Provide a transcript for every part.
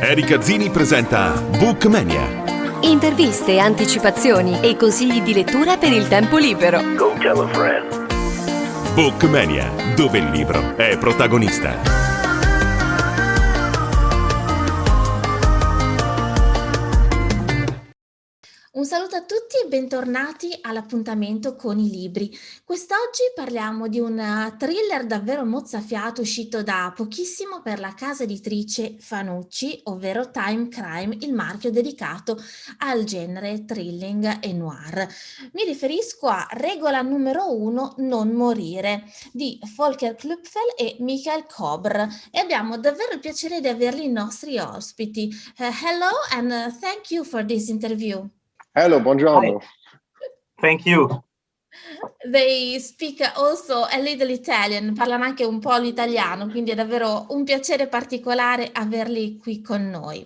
Erika Zini presenta Bookmania. Interviste, anticipazioni e consigli di lettura per il tempo libero. Go tell a friend. Bookmania, dove il libro è protagonista. Un saluto a tutti e bentornati all'appuntamento con i libri. Quest'oggi parliamo di un thriller davvero mozzafiato uscito da pochissimo per la casa editrice Fanucci, ovvero TimeCRIME, il marchio dedicato al genere thrilling e noir. Mi riferisco a Regola numero 1, non morire, di Volker Klüpfel e Michael Kobr, e abbiamo davvero il piacere di averli i nostri ospiti. Hello and thank you for this interview. Hello, buongiorno. Hi. Thank you. They speak also a little Italian, parlano anche un po' l'italiano, quindi è davvero un piacere particolare averli qui con noi.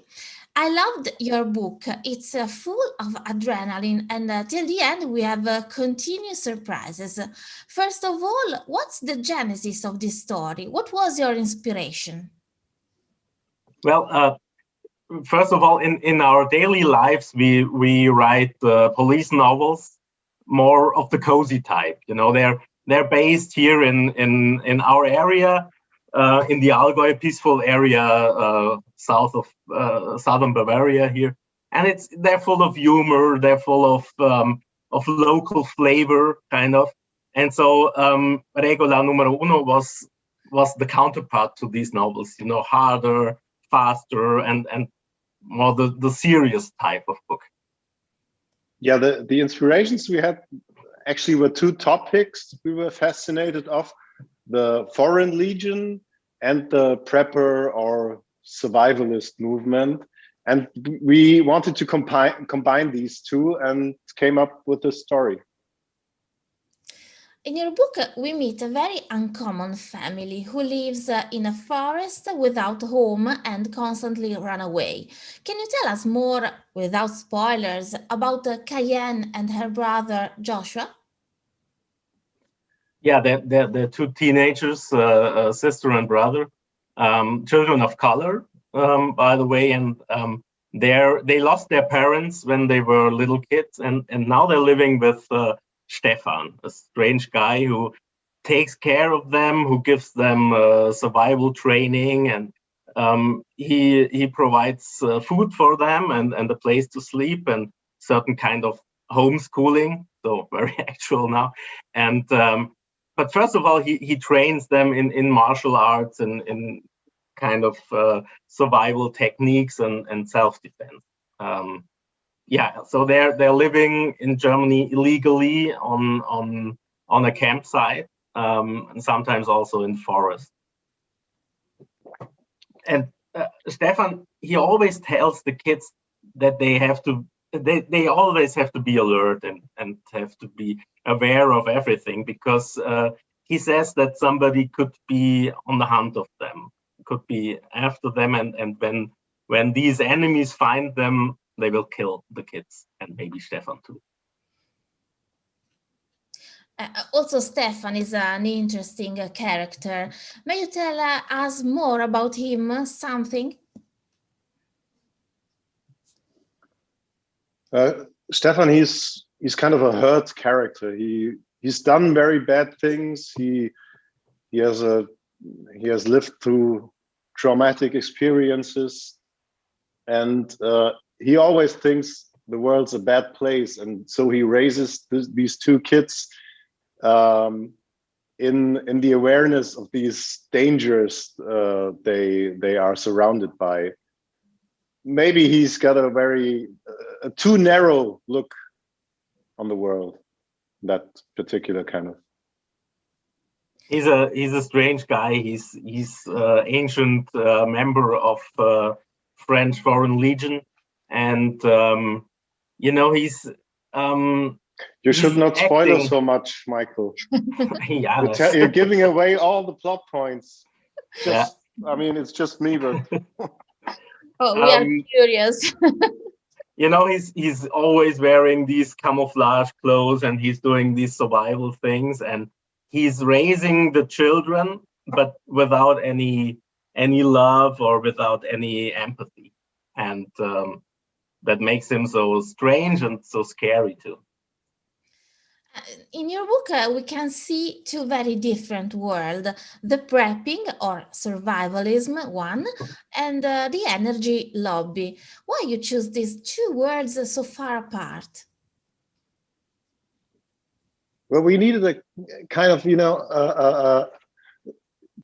I loved your book. It's full of adrenaline, and till the end we have continuous surprises. First of all, what's the genesis of this story? What was your inspiration? Well, first of all, in our daily lives, we write police novels, more of the cozy type. You know, they're based here in our area, in the Allgäu, peaceful area south of southern Bavaria here, and they're full of humor. They're full of local flavor, kind of. And so, Regola numero uno was the counterpart to these novels. You know, harder, faster, and more the serious type of book. Yeah, the inspirations we had actually were two topics we were fascinated of: the Foreign Legion and the prepper or survivalist movement. And we wanted to combine these two and came up with this story. In your book, we meet a very uncommon family who lives in a forest without home and constantly run away. Can you tell us more, without spoilers, about Cayenne and her brother Joshua? Yeah, they're two teenagers, sister and brother, children of color, by the way, and they lost their parents when they were little kids, and now they're living with Stefan, a strange guy who takes care of them, who gives them survival training, and he provides food for them and a place to sleep and certain kind of homeschooling, so very actual now. And but first of all, he trains them in martial arts and in kind of survival techniques and self-defense. Yeah, so they're living in Germany illegally on a campsite, and sometimes also in forest. And Stefan, he always tells the kids that they always have to be alert and have to be aware of everything, because he says that somebody could be on the hunt of them, could be after them, and when these enemies find them, they will kill the kids and maybe Stefan too. Also, Stefan is an interesting character. May you tell us more about him, something? Stefan, he's kind of a hurt character. He's done very bad things. He has lived through traumatic experiences, and he always thinks the world's a bad place, and so he raises these two kids in the awareness of these dangers they are surrounded by. Maybe he's got a very too narrow look on the world, that particular kind of. He's a strange guy. He's ancient member of French Foreign Legion. And you know, he's you should not spoil us so much, Michael. Yeah, you're giving away all the plot points. I mean, it's just me, but oh, we are curious. You know, he's always wearing these camouflage clothes, and he's doing these survival things, and he's raising the children, but without any love or without any empathy. and that makes him so strange and so scary too. In your book, we can see two very different worlds, the prepping or survivalism one, and the energy lobby. Why you choose these two worlds so far apart? Well, we needed a kind of,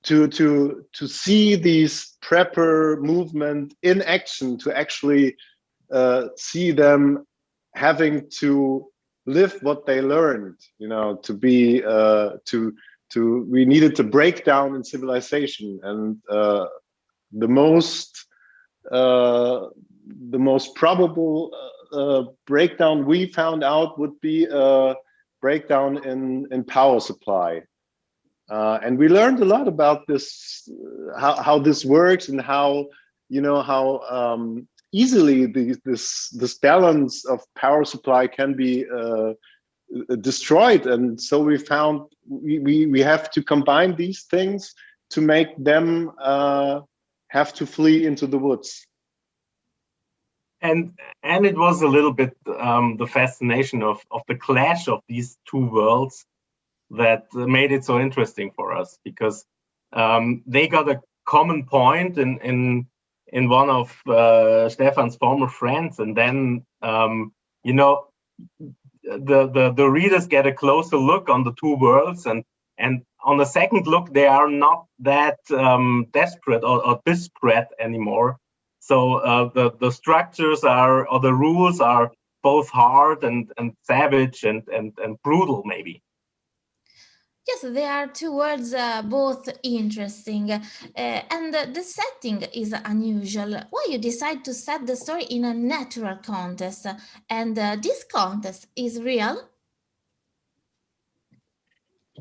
to see these prepper movement in action, to actually see them having to live what they learned, to be we needed to break down in civilization, and the most probable breakdown we found out would be a breakdown in power supply, and we learned a lot about this, how this works, and how easily this balance of power supply can be destroyed. And so we found we have to combine these things to make them have to flee into the woods. And it was a little bit the fascination of the clash of these two worlds that made it so interesting for us, because they got a common point in one of Stefan's former friends, and then the readers get a closer look on the two worlds, and on the second look they are not that desperate or disparate anymore. So the structures or the rules are both hard and savage and brutal, maybe. Yes, there are two words, both interesting, and the setting is unusual. Why you decide to set the story in a natural context, and this context is real?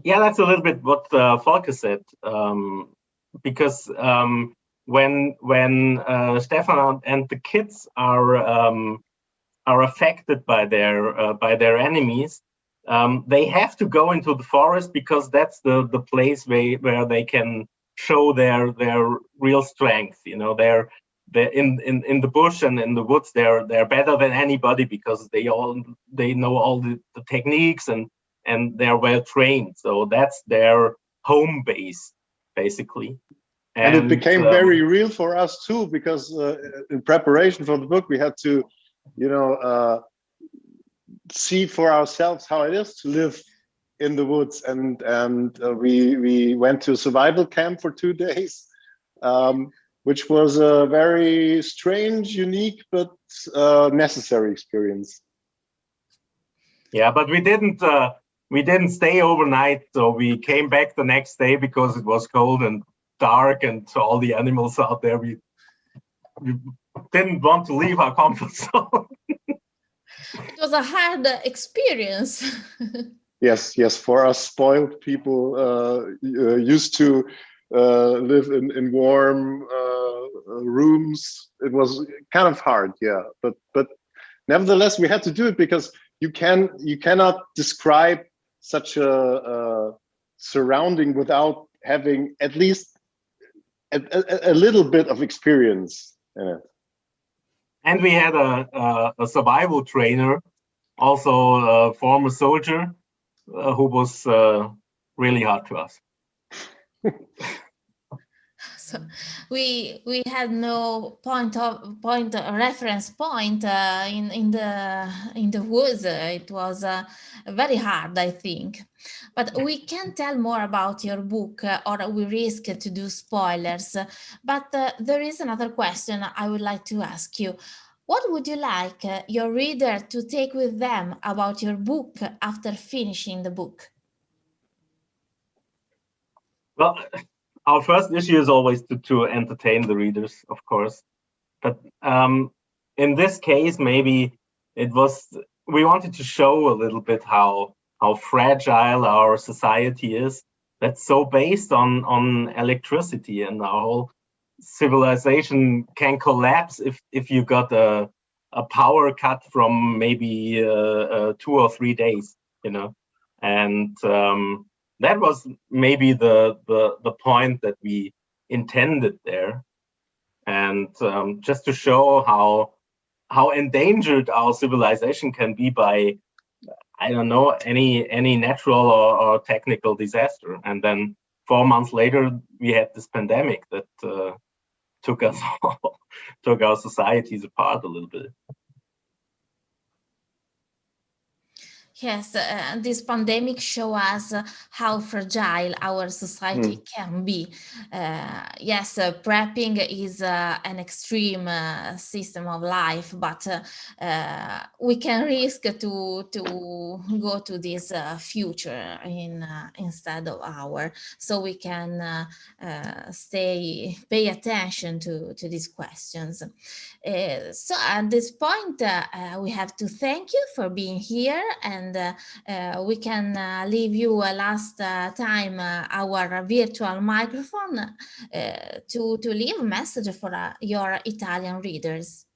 Yeah, that's a little bit what Volker said, because when Stefan and the kids are affected by their enemies, they have to go into the forest, because that's the place where they can show their real strength. They're in the bush and in the woods. They're better than anybody, because they know all the techniques, and they're well trained. So that's their home base, basically. And it became very real for us too, because in preparation for the book, we had to, see for ourselves how it is to live in the woods, and we went to a survival camp for 2 days, which was a very strange, unique, but necessary experience. Yeah, but we didn't stay overnight, so we came back the next day because it was cold and dark, and all the animals out there. We didn't want to leave our comfort zone. It was a hard experience. Yes. For us spoiled people, used to live in warm rooms, it was kind of hard, yeah. But nevertheless, we had to do it, because you cannot describe such a surrounding without having at least a little bit of experience in it. And we had a survival trainer, also a former soldier, who was really hard to us. So we had no reference point in the woods. It was very hard, I think. But we can tell more about your book, or we risk to do spoilers. But there is another question I would like to ask you. What would you like your reader to take with them about your book after finishing the book? Well, our first issue is always to entertain the readers, of course. But in this case, maybe we wanted to show a little bit how fragile our society is. That's so based on electricity, and our whole civilization can collapse if you got a power cut from maybe 2 or 3 days, and that was maybe the point that we intended there. and just to show how endangered our civilization can be by, I don't know, any natural or technical disaster. And then 4 months later, we had this pandemic that took our societies apart a little bit. Yes, this pandemic show us how fragile our society can be. Yes, prepping is an extreme system of life, but we can risk to go to this future instead of our, so we can pay attention to these questions. So at this point, we have to thank you for being here, and we can leave you last time our virtual microphone to leave a message for your Italian readers.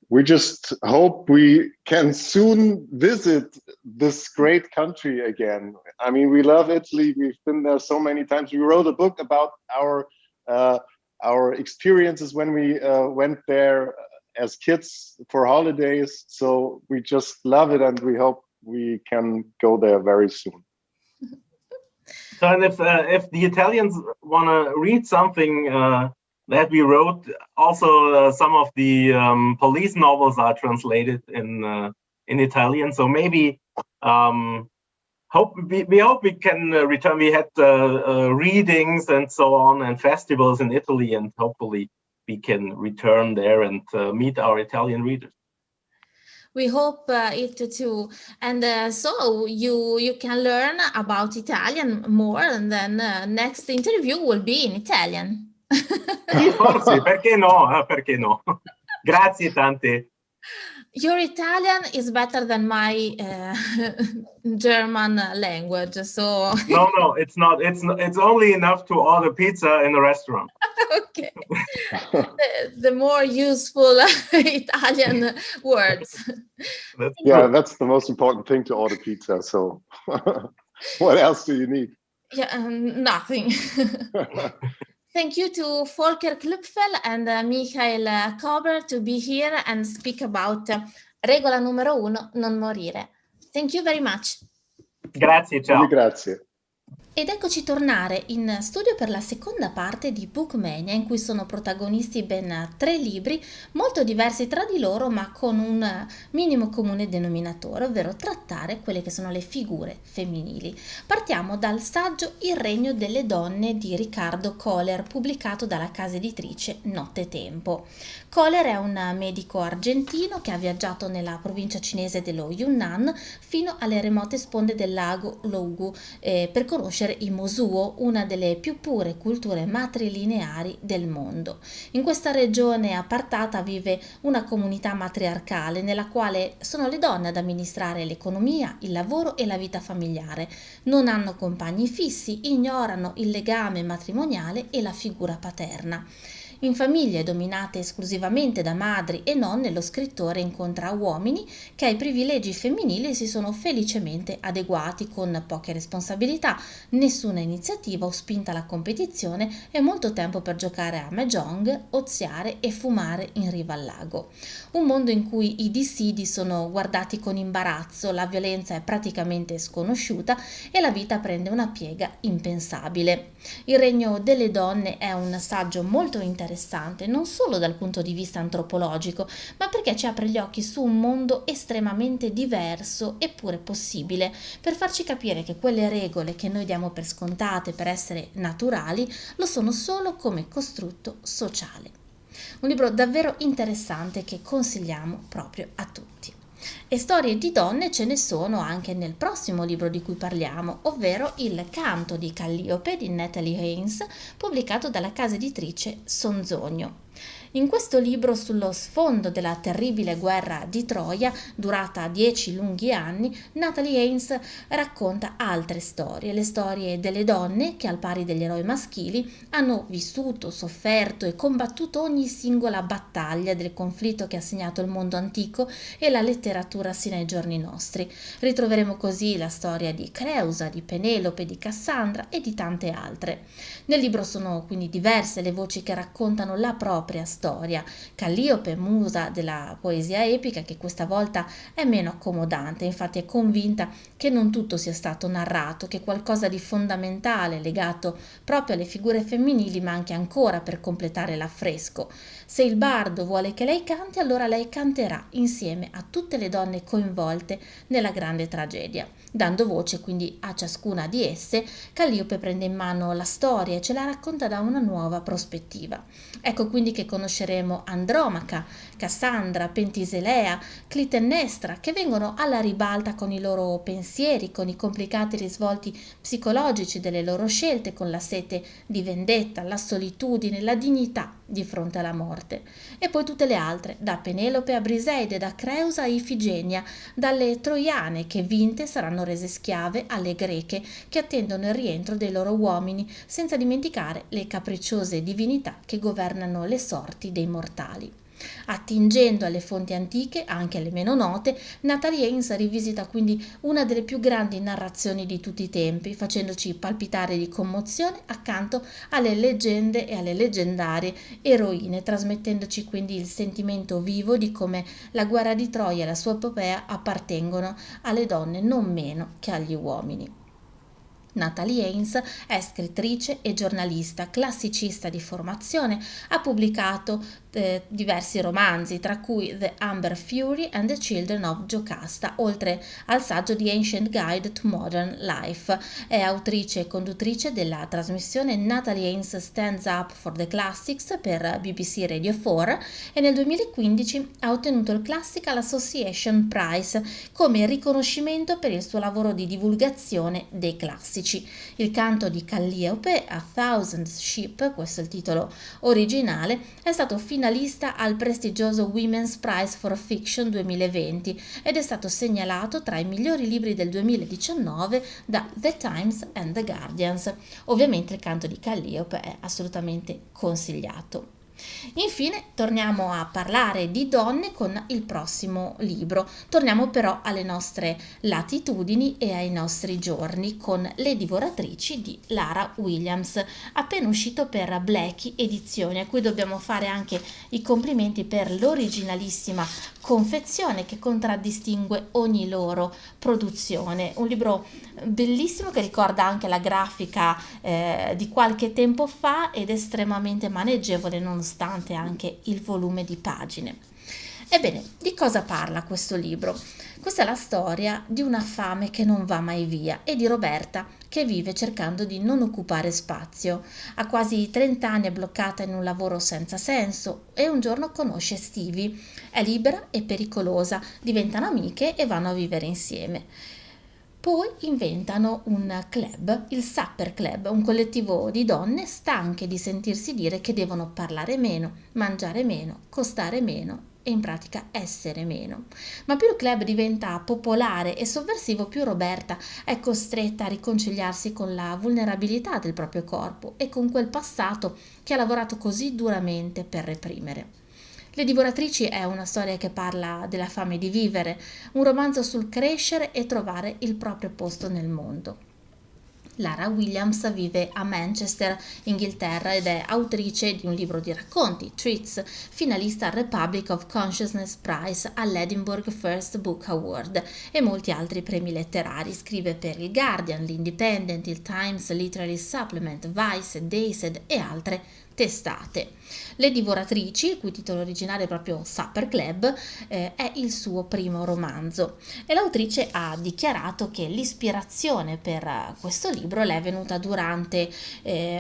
We just hope we can soon visit this great country again. I mean, we love Italy. We've been there so many times. We wrote a book about our experiences when we went there as kids for holidays. So we just love it, and we hope we can go there very soon. So, and if the Italians want to read something that we wrote, also some of the police novels are translated in Italian. So maybe we hope we can return. We had readings and so on, and festivals in Italy, and hopefully we can return there and meet our Italian readers. We hope it too, and so you can learn about Italian more, and then next interview will be in Italian. Sì, forse, perché no? Perché no? Grazie tante. Your Italian is better than my German language, so No, it's not. It's only enough to order pizza in a restaurant. okay. The more useful Italian words. That's the most important thing, to order pizza. So what else do you need? Yeah, nothing. Thank you to Volker Klüpfel and Michael Kobr to be here and speak about Regola numero 1, non morire. Thank you very much. Grazie, ciao. Grazie. Ed eccoci tornare in studio per la seconda parte di Bookmania, in cui sono protagonisti ben 3 libri molto diversi tra di loro, ma con un minimo comune denominatore, ovvero trattare quelle che sono le figure femminili. Partiamo dal saggio Il regno delle donne di Ricardo Coler, pubblicato dalla casa editrice Nottetempo. Coler è un medico argentino che ha viaggiato nella provincia cinese dello Yunnan fino alle remote sponde del lago Lougu per conoscere i Mosuo, una delle più pure culture matrilineari del mondo. In questa regione appartata vive una comunità matriarcale nella quale sono le donne ad amministrare l'economia, il lavoro e la vita familiare. Non hanno compagni fissi, ignorano il legame matrimoniale e la figura paterna. In famiglie dominate esclusivamente da madri e nonne, lo scrittore incontra uomini che ai privilegi femminili si sono felicemente adeguati, con poche responsabilità, nessuna iniziativa o spinta alla competizione e molto tempo per giocare a mahjong, oziare e fumare in riva al lago. Un mondo in cui i dissidi sono guardati con imbarazzo, la violenza è praticamente sconosciuta e la vita prende una piega impensabile. Il regno delle donne è un saggio molto interessante, non solo dal punto di vista antropologico, ma perché ci apre gli occhi su un mondo estremamente diverso eppure possibile, per farci capire che quelle regole che noi diamo per scontate, per essere naturali, lo sono solo come costrutto sociale. Un libro davvero interessante che consigliamo proprio a tutti. E storie di donne ce ne sono anche nel prossimo libro di cui parliamo, ovvero Il canto di Calliope di Natalie Haynes, pubblicato dalla casa editrice Sonzogno. In questo libro, sullo sfondo della terribile guerra di Troia, durata 10 lunghi anni, Natalie Haynes racconta altre storie, le storie delle donne che, al pari degli eroi maschili, hanno vissuto, sofferto e combattuto ogni singola battaglia del conflitto che ha segnato il mondo antico e la letteratura sino ai giorni nostri. Ritroveremo così la storia di Creusa, di Penelope, di Cassandra e di tante altre. Nel libro sono quindi diverse le voci che raccontano la propria storia. Calliope, musa della poesia epica, che questa volta è meno accomodante, infatti è convinta che non tutto sia stato narrato, che qualcosa di fondamentale legato proprio alle figure femminili manchi ancora per completare l'affresco. Se il bardo vuole che lei canti, allora lei canterà insieme a tutte le donne coinvolte nella grande tragedia. Dando voce quindi a ciascuna di esse, Calliope prende in mano la storia e ce la racconta da una nuova prospettiva. Ecco quindi che conosceremo Andromaca, Cassandra, Pentiselea, Clitennestra, che vengono alla ribalta con i loro pensieri, con i complicati risvolti psicologici delle loro scelte, con la sete di vendetta, la solitudine, la dignità di fronte alla morte. E poi tutte le altre, da Penelope a Briseide, da Creusa a Ifigenia, dalle troiane che vinte saranno rese schiave alle greche che attendono il rientro dei loro uomini, senza dimenticare le capricciose divinità che governano le sorti dei mortali. Attingendo alle fonti antiche, anche alle meno note, Natalie Haynes rivisita quindi una delle più grandi narrazioni di tutti i tempi, facendoci palpitare di commozione accanto alle leggende e alle leggendarie eroine, trasmettendoci quindi il sentimento vivo di come la guerra di Troia e la sua epopea appartengono alle donne non meno che agli uomini. Natalie Haynes è scrittrice e giornalista, classicista di formazione, ha pubblicato diversi romanzi, tra cui The Amber Fury and the Children of Jocasta, oltre al saggio The Ancient Guide to Modern Life. È autrice e conduttrice della trasmissione Natalie Haynes Stands Up for the Classics per BBC Radio 4 e nel 2015 ha ottenuto il Classical Association Prize come riconoscimento per il suo lavoro di divulgazione dei classici. Il canto di Calliope, A Thousand Sheep, questo è il titolo originale, è stato finalista al prestigioso Women's Prize for Fiction 2020 ed è stato segnalato tra i migliori libri del 2019 da The Times and The Guardians. Ovviamente il canto di Calliope è assolutamente consigliato. Infine torniamo a parlare di donne con il prossimo libro. Torniamo però alle nostre latitudini e ai nostri giorni con Le divoratrici di Lara Williams, appena uscito per Blackie Edizioni, a cui dobbiamo fare anche i complimenti per l'originalissima confezione che contraddistingue ogni loro produzione. Un libro bellissimo che ricorda anche la grafica di qualche tempo fa ed estremamente maneggevole nonostante anche il volume di pagine. Ebbene, di cosa parla questo libro? Questa è la storia di una fame che non va mai via e di Roberta che vive cercando di non occupare spazio. A quasi 30 anni è bloccata in un lavoro senza senso e un giorno conosce Stevie. È libera e pericolosa, diventano amiche e vanno a vivere insieme. Poi inventano un club, il Supper Club, un collettivo di donne stanche di sentirsi dire che devono parlare meno, mangiare meno, costare meno e in pratica essere meno. Ma più il club diventa popolare e sovversivo, più Roberta è costretta a riconciliarsi con la vulnerabilità del proprio corpo e con quel passato che ha lavorato così duramente per reprimere. Le divoratrici è una storia che parla della fame di vivere, un romanzo sul crescere e trovare il proprio posto nel mondo. Lara Williams vive a Manchester, Inghilterra, ed è autrice di un libro di racconti, Treats, finalista al Republic of Consciousness Prize all'Edinburgh First Book Award e molti altri premi letterari. Scrive per il Guardian, l'Independent, il Times Literary Supplement, Vice, Dazed e altre testate. Le divoratrici, il cui titolo originale è proprio Supper Club, è il suo primo romanzo e l'autrice ha dichiarato che l'ispirazione per questo libro le è venuta durante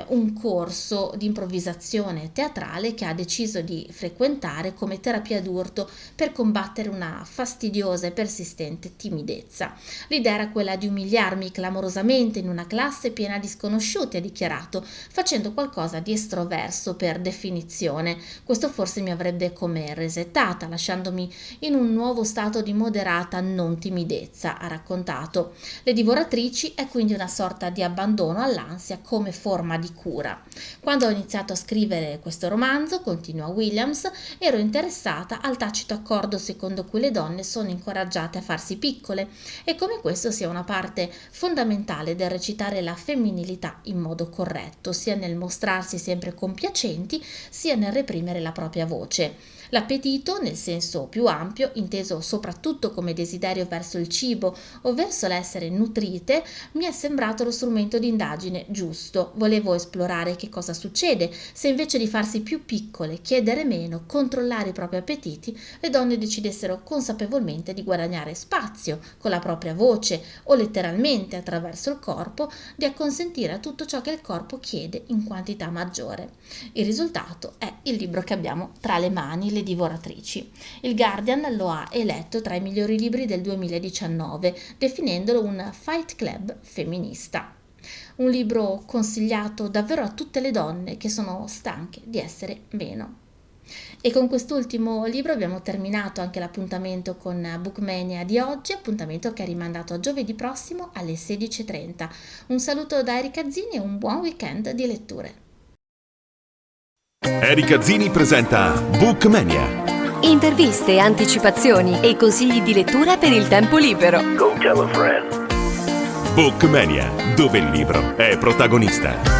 un corso di improvvisazione teatrale che ha deciso di frequentare come terapia d'urto per combattere una fastidiosa e persistente timidezza. L'idea era quella di umiliarmi clamorosamente in una classe piena di sconosciuti, ha dichiarato, facendo qualcosa di estroverso diverso per definizione. Questo forse mi avrebbe come resettata, lasciandomi in un nuovo stato di moderata non timidezza, ha raccontato. Le divoratrici è quindi una sorta di abbandono all'ansia come forma di cura. Quando ho iniziato a scrivere questo romanzo, continua Williams, ero interessata al tacito accordo secondo cui le donne sono incoraggiate a farsi piccole e come questo sia una parte fondamentale del recitare la femminilità in modo corretto, sia nel mostrarsi sempre compiacenti, sia nel reprimere la propria voce. L'appetito, nel senso più ampio, inteso soprattutto come desiderio verso il cibo o verso l'essere nutrite, mi è sembrato lo strumento di indagine giusto. Volevo esplorare che cosa succede se invece di farsi più piccole, chiedere meno, controllare i propri appetiti, le donne decidessero consapevolmente di guadagnare spazio con la propria voce o letteralmente attraverso il corpo, di acconsentire a tutto ciò che il corpo chiede in quantità maggiore. Il risultato è il libro che abbiamo tra le mani, Le divoratrici. Il Guardian lo ha eletto tra i migliori libri del 2019, definendolo un fight club femminista. Un libro consigliato davvero a tutte le donne che sono stanche di essere meno. E con quest'ultimo libro abbiamo terminato anche l'appuntamento con Bookmania di oggi, appuntamento che è rimandato a giovedì prossimo alle 16:30. Un saluto da Erika Zini e un buon weekend di letture. Erika Zini presenta Bookmania. Interviste, anticipazioni e consigli di lettura per il tempo libero. Go tell a friend. Bookmania, dove il libro è protagonista.